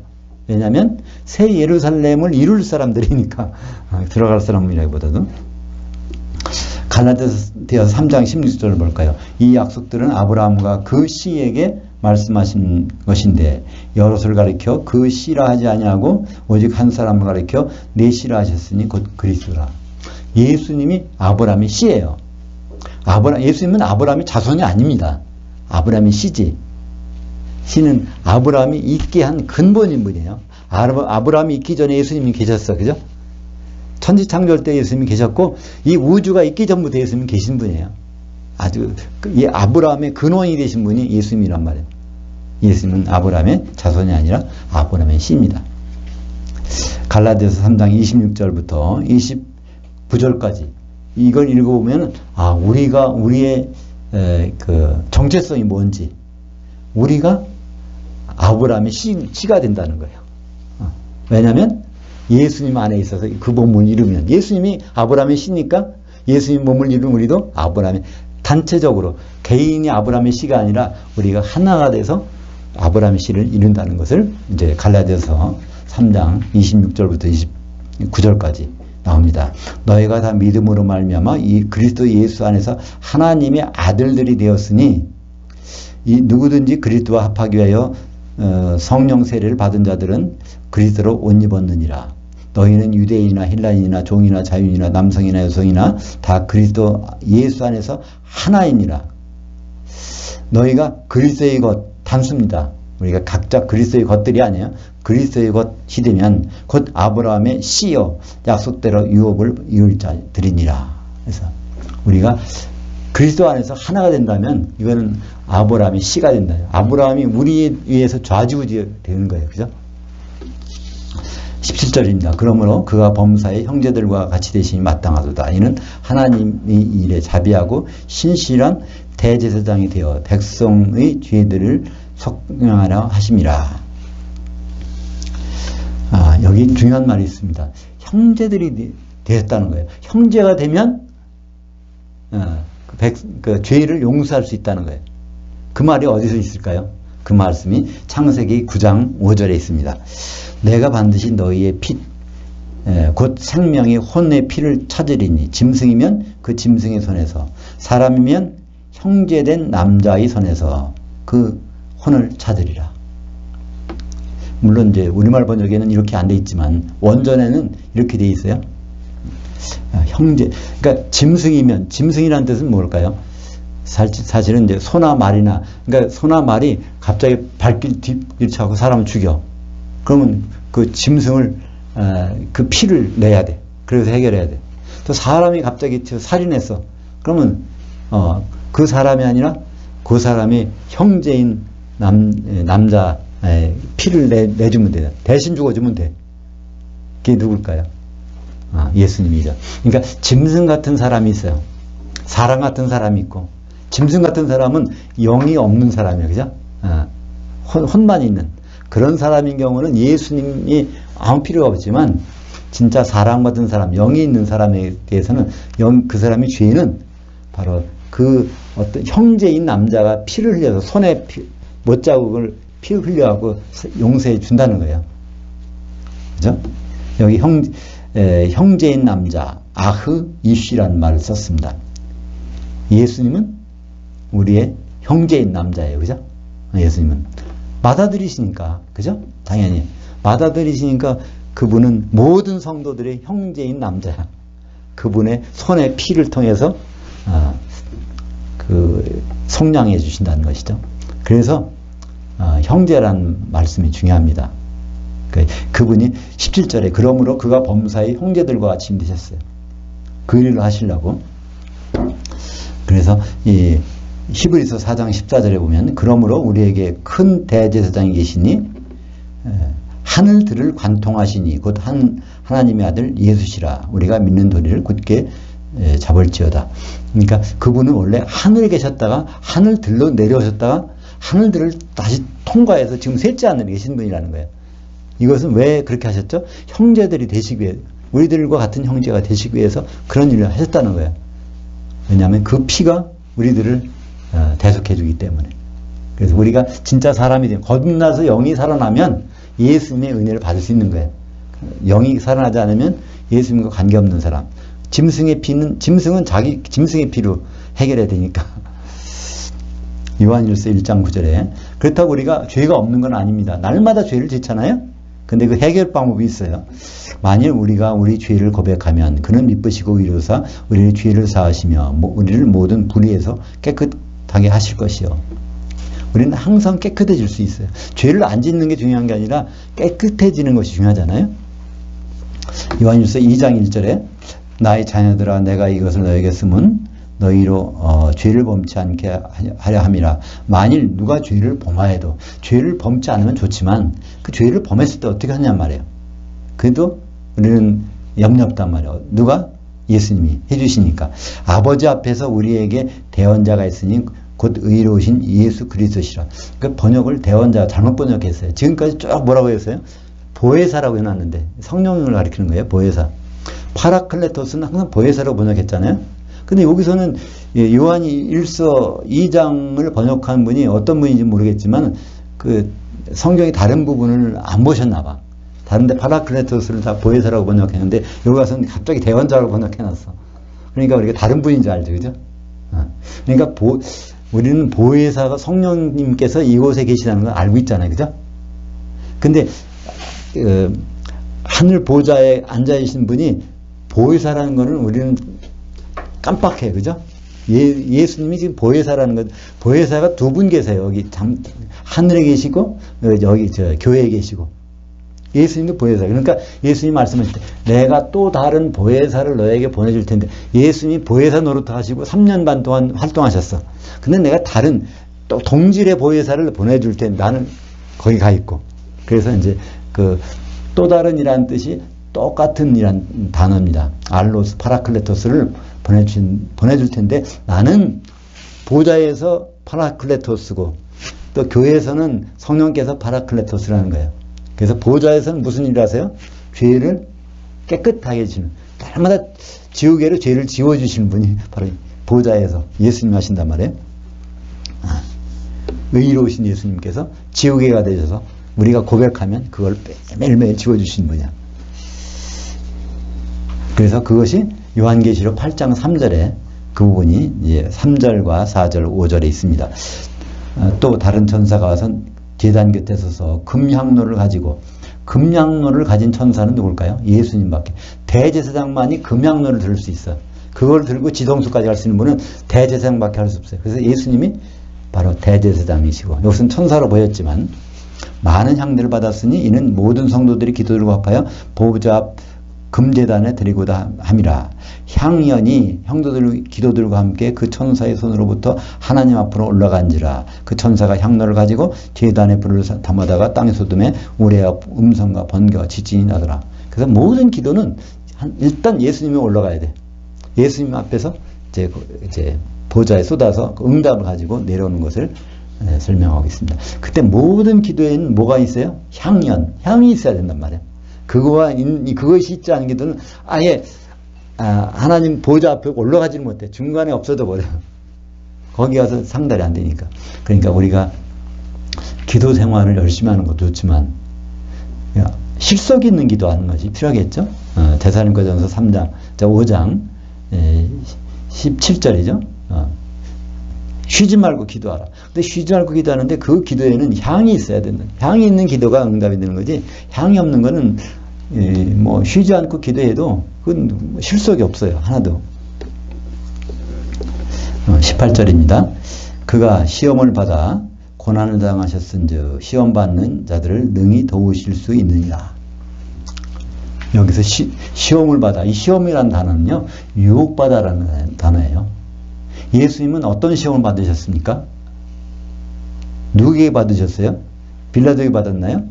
왜냐하면 새 예루살렘을 이룰 사람들이니까, 들어갈 사람이라기보다도. 갈라디아서 3장 16절을 볼까요? 이 약속들은 아브라함과 그 씨에게 말씀하신 것인데 여럿을 가리켜 그 씨라 하지 아니하고 오직 한 사람을 가리켜 내 씨라 하셨으니 곧 그리스도라. 예수님이 아브라함의 씨예요. 예수님은 아브라함의 자손이 아닙니다. 아브라함의 씨지. 씨는 아브라함이 있게 한 근본인 분이에요. 아브라함이 있기 전에 예수님이 계셨어. 그죠? 천지창조할 때 예수님이 계셨고 이 우주가 있기 전부터 예수님이 계신 분이에요. 아주 이 아브라함의 근원이 되신 분이 예수님이란 말이에요. 예수님은 아브라함의 자손이 아니라 아브라함의 씨입니다. 갈라디아서 3장 26절부터 29절까지 이걸 읽어보면 우리의 그 정체성이 뭔지 우리가 아브라함의 씨가 된다는 거예요. 왜냐하면 예수님 안에 있어서 그 몸을 이루면 예수님이 아브라함의 씨니까 예수님 몸을 이루면 우리도 아브라함의 단체적으로 개인이 아브라함의 씨가 아니라 우리가 하나가 돼서 아브라함의 씨를 이룬다는 것을 이제 갈라디아서 3장 26절부터 29절까지 나옵니다. 너희가 다 믿음으로 말미암아 이 그리스도 예수 안에서 하나님의 아들들이 되었으니 이 누구든지 그리스도와 합하기 위하여 성령 세례를 받은 자들은 그리스도로 옷 입었느니라. 너희는 유대인이나 헬라인이나 종이나 자유인이나 남성이나 여성이나 다 그리스도 예수 안에서 하나이니라. 너희가 그리스도의 것 단수입니다. 우리가 각자 그리스도의 것들이 아니에요. 그리스도의 것이 되면 곧 아브라함의 씨여 약속대로 유업을 이룰 자들이니라. 그래서 우리가 그리스도 안에서 하나가 된다면 이거는 아브라함의 씨가 된다. 아브라함이 우리에 의해서 좌지우지 되는 거예요. 그죠? 17절입니다. 그러므로 그가 범사의 형제들과 같이 되시니 마땅하도다. 이는 하나님이 일에 자비하고 신실한 대제사장이 되어 백성의 죄들을 속량하려 하심이라. 여기 중요한 말이 있습니다. 형제들이 되었다는 거예요. 형제가 되면 그 죄를 용서할 수 있다는 거예요. 그 말이 어디서 있을까요? 그 말씀이 창세기 9장 5절에 있습니다. 내가 반드시 너희의 피, 곧 생명의 혼의 피를 찾으리니 짐승이면 그 짐승의 손에서 사람이면 형제된 남자의 손에서 그 혼을 찾으리라. 물론 이제 우리말 번역에는 이렇게 안 돼 있지만 원전에는 이렇게 돼 있어요. 형제, 그러니까 짐승이면 짐승이라는 뜻은 뭘까요? 사실은 이제 소나 말이나 그러니까 소나 말이 갑자기 발길 뒤차고 사람을 죽여. 그러면 그 짐승을 그 피를 내야 돼. 그래서 해결해야 돼. 또 사람이 갑자기 살인했어. 그러면 그 사람이 아니라 그 사람이 형제인 남자 피를 내주면 돼요. 대신 죽어주면 돼. 그게 누굴까요? 예수님이죠. 그러니까 짐승 같은 사람이 있어요. 사람 같은 사람이 있고 짐승 같은 사람은 영이 없는 사람이에요. 그죠? 혼만 있는 그런 사람인 경우는 예수님이 아무 필요가 없지만 진짜 사람 같은 사람, 영이 있는 사람에 대해서는 그 사람의 죄는 바로 그 어떤 형제인 남자가 피를 흘려서 손에 못자국을 피 흘려하고 용서해 준다는 거예요. 그죠? 여기 형제인 남자, 아흐 이쉬라는 말을 썼습니다. 예수님은 우리의 형제인 남자예요. 그죠? 예수님은. 받아들이시니까. 그죠? 당연히. 받아들이시니까 그분은 모든 성도들의 형제인 남자야. 그분의 손의 피를 통해서 그 속량해 주신다는 것이죠. 그래서 형제라는 말씀이 중요합니다. 그분이 17절에 그러므로 그가 범사의 형제들과 같이 힘드셨어요. 그 일을 하시려고. 그래서 이 히브리서 4장 14절에 보면 그러므로 우리에게 큰 대제사장이 계시니 하늘들을 관통하시니 곧 하나님의 아들 예수시라. 우리가 믿는 도리를 굳게 잡을지어다. 그러니까 그분은 원래 하늘에 계셨다가 하늘들로 내려오셨다가 하늘들을 다시 통과해서 지금 셋째 하늘에 계신 분이라는 거예요. 이것은 왜 그렇게 하셨죠? 형제들이 되시기 위해, 우리들과 같은 형제가 되시기 위해서 그런 일을 하셨다는 거예요. 왜냐하면 그 피가 우리들을 대속해 주기 때문에. 그래서 우리가 진짜 사람이 되면 거듭나서 영이 살아나면 예수님의 은혜를 받을 수 있는 거예요. 영이 살아나지 않으면 예수님과 관계없는 사람. 짐승의 피는 짐승은 자기 짐승의 피로 해결해야 되니까. 요한일서 1장 9절에 그렇다고 우리가 죄가 없는 건 아닙니다. 날마다 죄를 짓잖아요. 근데 그 해결 방법이 있어요. 만일 우리가 우리 죄를 고백하면 그는 미쁘시고 의로사 우리의 죄를 사하시며 우리를 모든 불의에서 깨끗하게 하실 것이요. 우리는 항상 깨끗해질 수 있어요. 죄를 안 짓는 게 중요한 게 아니라 깨끗해지는 것이 중요하잖아요. 요한일서 2장 1절에 나의 자녀들아 내가 이것을 너에게 쓰면 너희로 죄를 범치 않게 하려 함이라. 만일 누가 죄를 범하여도 죄를 범치 않으면 좋지만 그 죄를 범했을 때 어떻게 하냔 말이에요. 그래도 우리는 염려 없단 말이에요. 누가 예수님이 해주시니까. 아버지 앞에서 우리에게 대언자가 있으니 곧 의로우신 예수 그리스도시라. 그러니까 번역을 대언자 잘못 번역했어요. 지금까지 쭉 뭐라고 했어요? 보혜사라고 해놨는데 성령을 가리키는 거예요. 보혜사. 파라클레토스는 항상 보혜사라고 번역했잖아요. 근데 여기서는 요한이 1서 2장을 번역한 분이 어떤 분인지 모르겠지만 그 성경의 다른 부분을 안 보셨나 봐. 다른데 파라클레토스를 다 보혜사라고 번역했는데 여기 와서는 갑자기 대언자라고 번역해놨어. 그러니까 우리가 다른 분인 줄 알죠, 그죠? 그러니까 우리는 보혜사가 성령님께서 이곳에 계시다는 걸 알고 있잖아요, 그죠? 근데 하늘 보좌에 앉아 계신 분이 보혜사라는 거는 우리는 깜빡해요, 그죠? 예수님이 지금 보혜사라는 것, 보혜사가 두 분 계세요. 여기 하늘에 계시고 여기 교회에 계시고. 예수님도 보혜사. 그러니까 예수님이 말씀하실 때 내가 또 다른 보혜사를 너에게 보내줄 텐데, 예수님이 보혜사 노릇 하시고 3년 반 동안 활동하셨어. 근데 내가 다른 또 동질의 보혜사를 보내줄 텐데 나는 거기 가 있고. 그래서 이제 그 또 다른 이란 뜻이 똑같은 이란 단어입니다. 알로스 파라클레토스를 보내줄 텐데 나는 보좌에서 파라클레토스고 또 교회에서는 성령께서 파라클레토스라는 거예요. 그래서 보좌에서는 무슨 일을 하세요? 죄를 깨끗하게 해주시는, 날마다 지우개로 죄를 지워주시는 분이 바로 보좌에서 예수님 하신단 말이에요. 의로우신 예수님께서 지우개가 되셔서 우리가 고백하면 그걸 매일매일 지워주시는 분이야. 그래서 그것이 요한계시록 8장 3절에 그 부분이 이제 3절과 4절, 5절에 있습니다. 또 다른 천사가 와서 제단 곁에 서서 금향로를 가지고, 금향로를 가진 천사는 누굴까요? 예수님밖에. 대제사장만이 금향로를 들을 수 있어. 그걸 들고 지성소까지 갈 수 있는 분은 대제사장밖에 할 수 없어요. 그래서 예수님이 바로 대제사장이시고, 여기서는 천사로 보였지만 많은 향들을 받았으니 이는 모든 성도들이 기도들과 합하여 보좌 앞 금제단에 드리고다 함이라. 향연이 형도들 기도들과 함께 그 천사의 손으로부터 하나님 앞으로 올라간지라. 그 천사가 향로를 가지고 제단에 불을 담아다가 땅에 쏟음에 우레와 음성과 번개와 지진이 나더라. 그래서 모든 기도는 일단 예수님이 올라가야 돼. 예수님 앞에서 이제 보좌에 쏟아서 그 응답을 가지고 내려오는 것을 설명하고 있습니다. 그때 모든 기도에는 뭐가 있어요? 향연, 향이 있어야 된단 말이에요. 그것이 있지 않은 기도는 아예 하나님 보좌 앞에 올라가지는 못해. 중간에 없어져 버려요. 거기 가서 상달이 안 되니까. 그러니까 우리가 기도 생활을 열심히 하는 것도 좋지만 실속 있는 기도하는 것이 필요하겠죠. 데살로니가전서 3장, 5장 17절이죠. 쉬지 말고 기도하라. 근데 쉬지 말고 기도하는데 그 기도에는 향이 있어야 된다. 향이 있는 기도가 응답이 되는 거지, 향이 없는 거는 뭐 쉬지 않고 기도해도 그건 실속이 없어요. 하나도. 18절입니다. 그가 시험을 받아 고난을 당하셨은즉 시험 받는 자들을 능히 도우실 수 있느니라. 여기서 시험을 받아, 이 시험이라는 단어는요, 유혹받아라는 단어예요. 예수님은 어떤 시험을 받으셨습니까? 누구에게 받으셨어요? 빌라도에게 받았나요?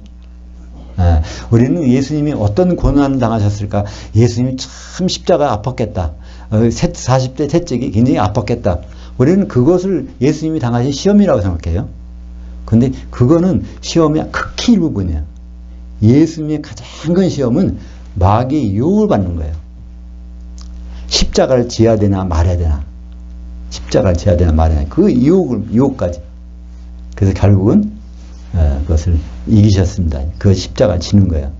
우리는 예수님이 어떤 고난을 당하셨을까? 예수님이 참 십자가 아팠겠다. 40대 셋째기 굉장히 아팠겠다. 우리는 그것을 예수님이 당하신 시험이라고 생각해요. 근데 그거는 시험의 극히 일부분이에요. 예수님의 가장 큰 시험은 마귀의 유혹을 받는 거예요. 십자가를 지어야 되나 말아야 되나. 십자가를 지어야 되나 말아야 되나. 그 유혹까지. 그래서 결국은 그것을 이기셨습니다. 그 십자가를 지는 거예요.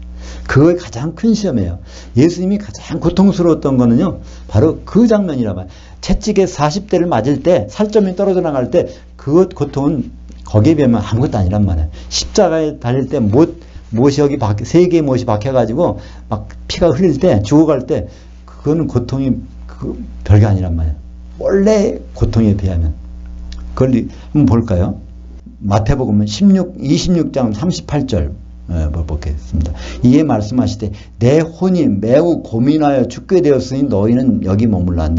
그거의 가장 큰 시험이에요. 예수님이 가장 고통스러웠던 거는요, 바로 그 장면이라 말이에요. 채찍에 40대를 맞을 때, 살점이 떨어져 나갈 때, 그 고통은 거기에 비하면 아무것도 아니란 말이에요. 십자가에 달릴 때 못이 여기 세 개의 못이 박혀가지고 막 피가 흘릴 때, 죽어갈 때, 그거는 고통이 별게 아니란 말이에요. 원래 고통에 비하면. 그걸 한번 볼까요? 마태복음 26장 38절 보겠습니다. 이에 말씀하시되 내 혼이 매우 고민하여 죽게 되었으니 너희는 여기 머물라.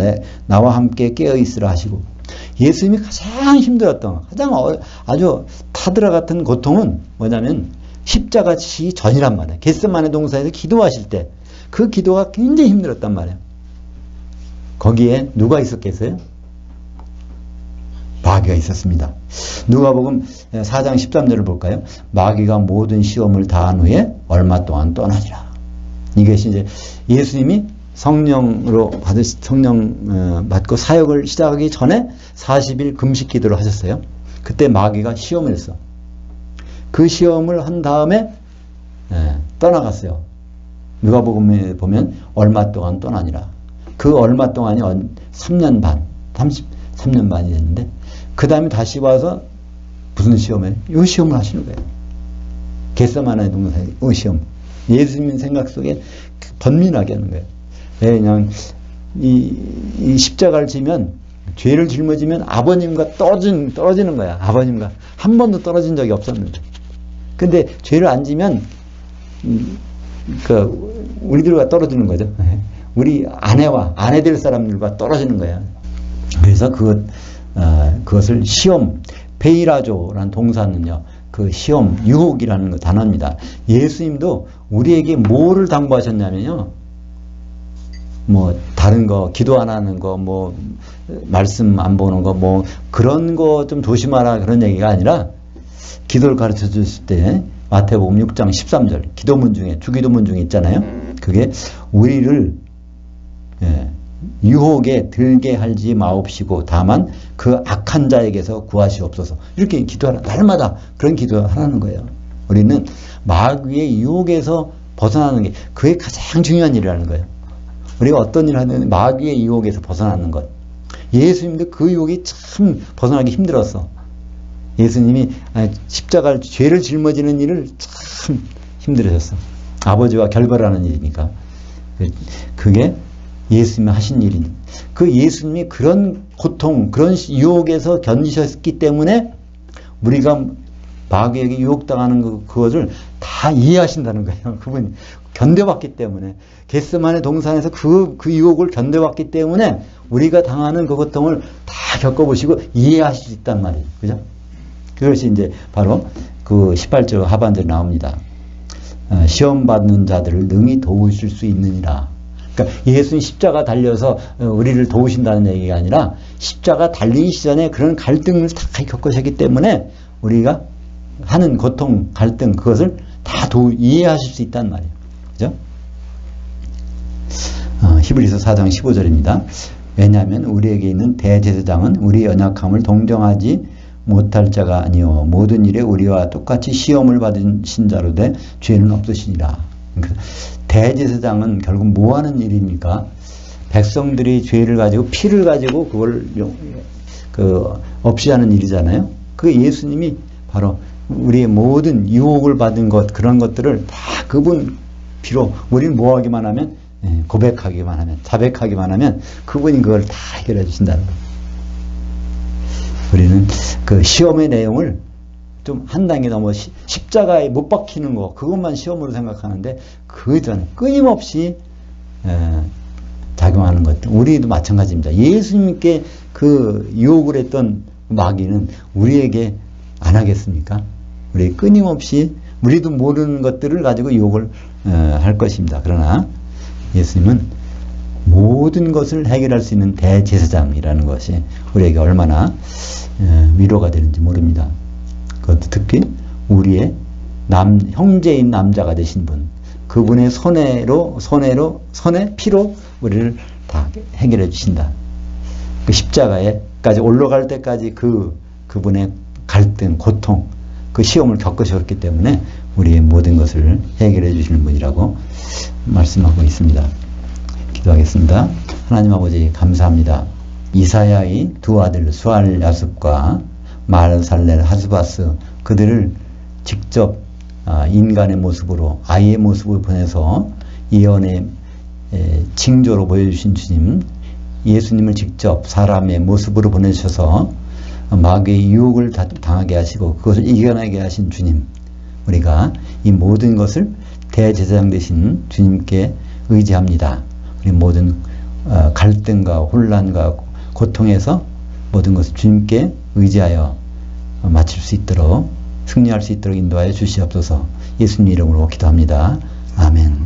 나와 함께 깨어있으라 하시고, 예수님이 가장 힘들었던, 가장 아주 타드라 같은 고통은 뭐냐면 십자가 지기 전이란 말이에요. 겟세마네 동산에서 기도하실 때 그 기도가 굉장히 힘들었단 말이에요. 거기에 누가 있었겠어요? 마귀가 있었습니다. 누가복음 4장 13절을 볼까요? 마귀가 모든 시험을 다한 후에 얼마 동안 떠나니라. 이것이 이제 예수님이 성령 받고 사역을 시작하기 전에 40일 금식 기도를 하셨어요. 그때 마귀가 시험을 했어. 그 시험을 한 다음에 떠나갔어요. 누가복음에 보면 얼마 동안 떠나니라. 그 얼마 동안이 3년 반, 33년 반이 됐는데 그 다음에 다시 와서 무슨 시험을? 이 시험을 하시는 거예요. 겟세마네 동산의 이 시험. 예수님 생각 속에 번민하게 하는 거예요. 그냥 이 십자가를 지면 죄를 짊어지면 아버님과 떨어지는 거야. 아버님과 한 번도 떨어진 적이 없었는데. 근데 죄를 안 지면 우리들과 떨어지는 거죠. 우리 아내 될 사람들과 떨어지는 거야. 그래서 그것을 시험, 베이라조라는 동사는요, 그 시험, 유혹이라는 거 단어입니다. 예수님도 우리에게 뭐를 당부하셨냐면요, 뭐 다른 거, 기도 안 하는 거, 뭐 말씀 안 보는 거, 뭐 그런 거 좀 조심하라 그런 얘기가 아니라 기도를 가르쳐 주실 때 마태복음 6장 13절 기도문 중에 주기도문 중에 있잖아요. 그게 우리를 유혹에 들게 하지 마옵시고 다만 그 악한 자에게서 구하시옵소서. 이렇게 기도하라. 날마다 그런 기도하라는 거예요. 우리는 마귀의 유혹에서 벗어나는 게 그게 가장 중요한 일이라는 거예요. 우리가 어떤 일을 하든 마귀의 유혹에서 벗어나는 것. 예수님도 그 유혹이 참 벗어나기 힘들었어. 예수님이 십자가를 죄를 짊어지는 일을 참 힘들으셨어. 아버지와 결별하는 일이니까. 그게 예수님이 하신 일이니. 그 예수님이 그런 고통, 그런 유혹에서 견디셨기 때문에 우리가 마귀에게 유혹당하는 그것을 다 이해하신다는 거예요. 그분이 견뎌봤기 때문에. 겟세마네 동산에서 그 유혹을 견뎌봤기 때문에 우리가 당하는 그 고통을 다 겪어보시고 이해하실 수 있단 말이에요. 그죠? 그것이 이제 바로 그 18절 하반절에 나옵니다. 시험 받는 자들을 능히 도우실 수 있느니라. 그러니까 예수님 십자가 달려서 우리를 도우신다는 얘기가 아니라 십자가 달리기 전에 그런 갈등을 다 겪으셨기 때문에 우리가 하는 고통, 갈등 그것을 다 이해하실 수 있단 말이에요. 그죠? 히브리서 4장 15절입니다. 왜냐하면 우리에게 있는 대제사장은 우리의 연약함을 동정하지 못할 자가 아니요 모든 일에 우리와 똑같이 시험을 받으신 자로 돼 죄는 없으시니라. 그러니까 대제사장은 결국 뭐 하는 일입니까? 백성들이 죄를 가지고 피를 가지고 그걸 없이 하는 일이잖아요. 그 예수님이 바로 우리의 모든 유혹을 받은 것 그런 것들을 다 그분 피로 우리는 뭐 하기만 하면 고백하기만 하면 자백하기만 하면 그분이 그걸 다 해결해 주신다는 거예요. 우리는 그 시험의 내용을 좀 한 단계 넘어 십자가에 못 박히는 거 그것만 시험으로 생각하는데 그 전에 끊임없이 작용하는 것 우리도 마찬가지입니다. 예수님께 그 유혹을 했던 마귀는 우리에게 안 하겠습니까? 우리 끊임없이 우리도 모르는 것들을 가지고 유혹을 할 것입니다. 그러나 예수님은 모든 것을 해결할 수 있는 대제사장이라는 것이 우리에게 얼마나 위로가 되는지 모릅니다. 그것도 특히 우리의 형제인 남자가 되신 분, 그분의 손의 피로 우리를 다 해결해 주신다. 그 십자가에까지 올라갈 때까지 그분의 갈등, 고통, 그 시험을 겪으셨기 때문에 우리의 모든 것을 해결해 주시는 분이라고 말씀하고 있습니다. 기도하겠습니다. 하나님 아버지 감사합니다. 이사야의 두 아들 수알 야습과 마르살렐 하스바스 그들을 직접 인간의 모습으로 아이의 모습을 보내서 예언의 징조로 보여주신 주님, 예수님을 직접 사람의 모습으로 보내주셔서 마귀의 유혹을 당하게 하시고 그것을 이겨내게 하신 주님, 우리가 이 모든 것을 대제사장 되신 주님께 의지합니다. 우리 모든 갈등과 혼란과 고통에서 모든 것을 주님께 의지하여 마칠 수 있도록 승리할 수 있도록 인도하여 주시옵소서. 예수님 이름으로 기도합니다. 아멘.